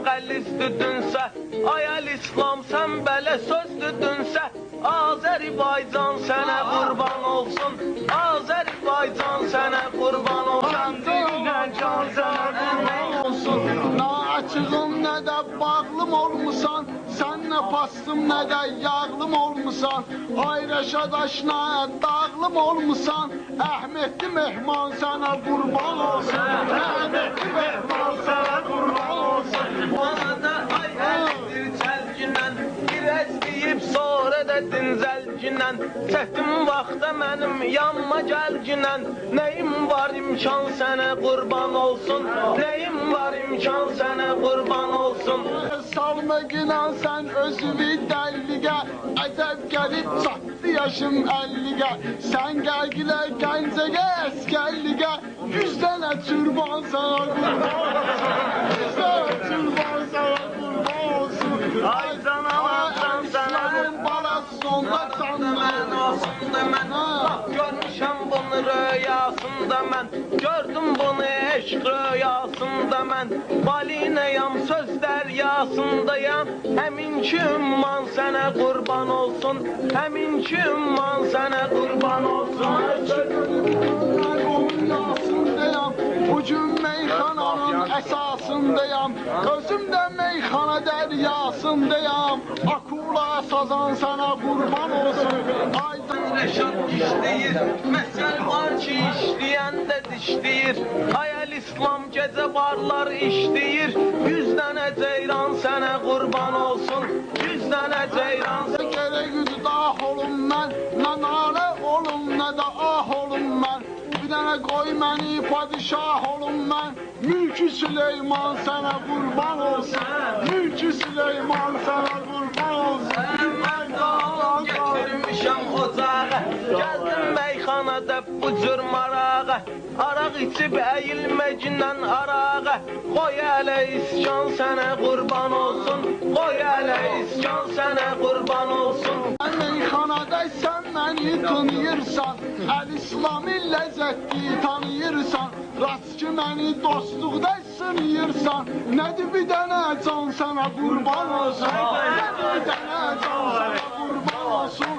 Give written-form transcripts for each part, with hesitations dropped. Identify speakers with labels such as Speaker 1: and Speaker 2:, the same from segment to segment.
Speaker 1: qəliz düdünsə, ay əl-İslam sən belə söz düdünsə, Azərbaycan sənə qurban olsun, Azərbaycan sənə qurban olsun, dindən can sənə qurban olsun.
Speaker 2: Nə açığım, nə də bağlım olmusan, sən nə pastım, nə də yağlım olmusan, ay Rəşadaş, nə dağlım olmusan, Əhmədli mehman sənə qurban olsun, Əhmədli mehman sənə qurban olsun.
Speaker 1: Bana da ay əlidir çəlginən, bir əzliyib sonra da dinzəlginən, çətin vaxtda mənim yanma gəlginən, nəyim var imkan sənə qurban olsun, nəyim var imkan sənə qurban olsun.
Speaker 2: Salma günan sən özünü dəlliqə, ədəb gəlib çatdı yaşım 50-qə, sən gəlgilə gəncəyə əskərliqə, 100 dənə türban sənə qurban olsun, 100 dənə türban sənə qurban olsun.
Speaker 1: Ay canavacan sənə
Speaker 2: balası onda canlı
Speaker 1: olsun da mən, bak görmüşəm bunu röyasında mən, gördüm bunu eşq röyasında mən, balinəyəm söz dəryasındayam, həmin ki ümman sənə qurban olsun, həmin ki ümman sənə qurban olsun.
Speaker 2: Bugün meyxananın əsasındayam, özüm də meyxana dəryasındayam, akula sazan sənə qurban olsun.
Speaker 1: Rəşad işləyir, məsəl var ki işləyəndə dişləyir, ay əl-İslam gecə barlar işləyir, 100 dənə ceyran sənə qurban olsun, 100 dənə ceyran sənə.
Speaker 2: Gərək üddah olum mən, nə nalə olum, nə də ah olum mən, bir dənə qoy məni padişah olum mən, Mülkü Süleyman sənə qurban olsun, Mülkü Süleyman sənə qurban olsun.
Speaker 1: Mən qalım getirmişəm ocağa, gəldim meyxanada bu cür marağa, araq içib əyilməcindən arağa, qoy ələ iskan sənə qurban olsun, qoy ələ iskan sənə qurban olsun.
Speaker 2: Meyxanadaysan məni tanıyırsan, Əl-İslami ləzzətli tanıyırsan, rast ki məni dostluqda sınıyırsan, nədir bir dənə can sənə qurban olsun, nədir bir dənə can sənə qurban olsun.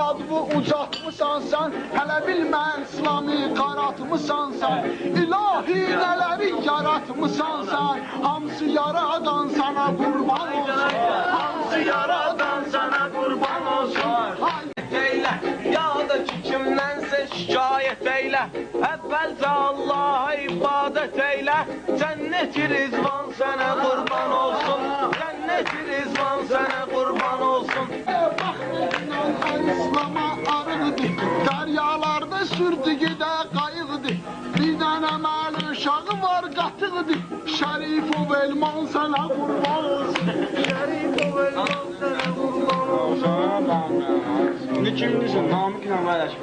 Speaker 2: Adımı ucatmısan sən, hələ bilmən İslami qaratmısan sən, İlahi nələri yaratmısan sən, hamısı yaradan sənə qurban olsun, hamısı yaradan sənə qurban olsun.
Speaker 1: Eylə, ya da ki kimdənsə şikayət eylə, əvvəlcə Allaha ibadət eylə, cənnət-i rizvan sənə qurban olsun, cənnət-i rizvan sənə qurban olsun.
Speaker 2: İslam'a arıqdır, dəryalarda sürdüyü də qayıqdır, bir dənə məli uşağı var qatıqdır, Şərif o velman sənə qurban olsun, Şərif o velman sənə qurban olsun.
Speaker 3: İndi kimdirsən? Namık ilə Vələş,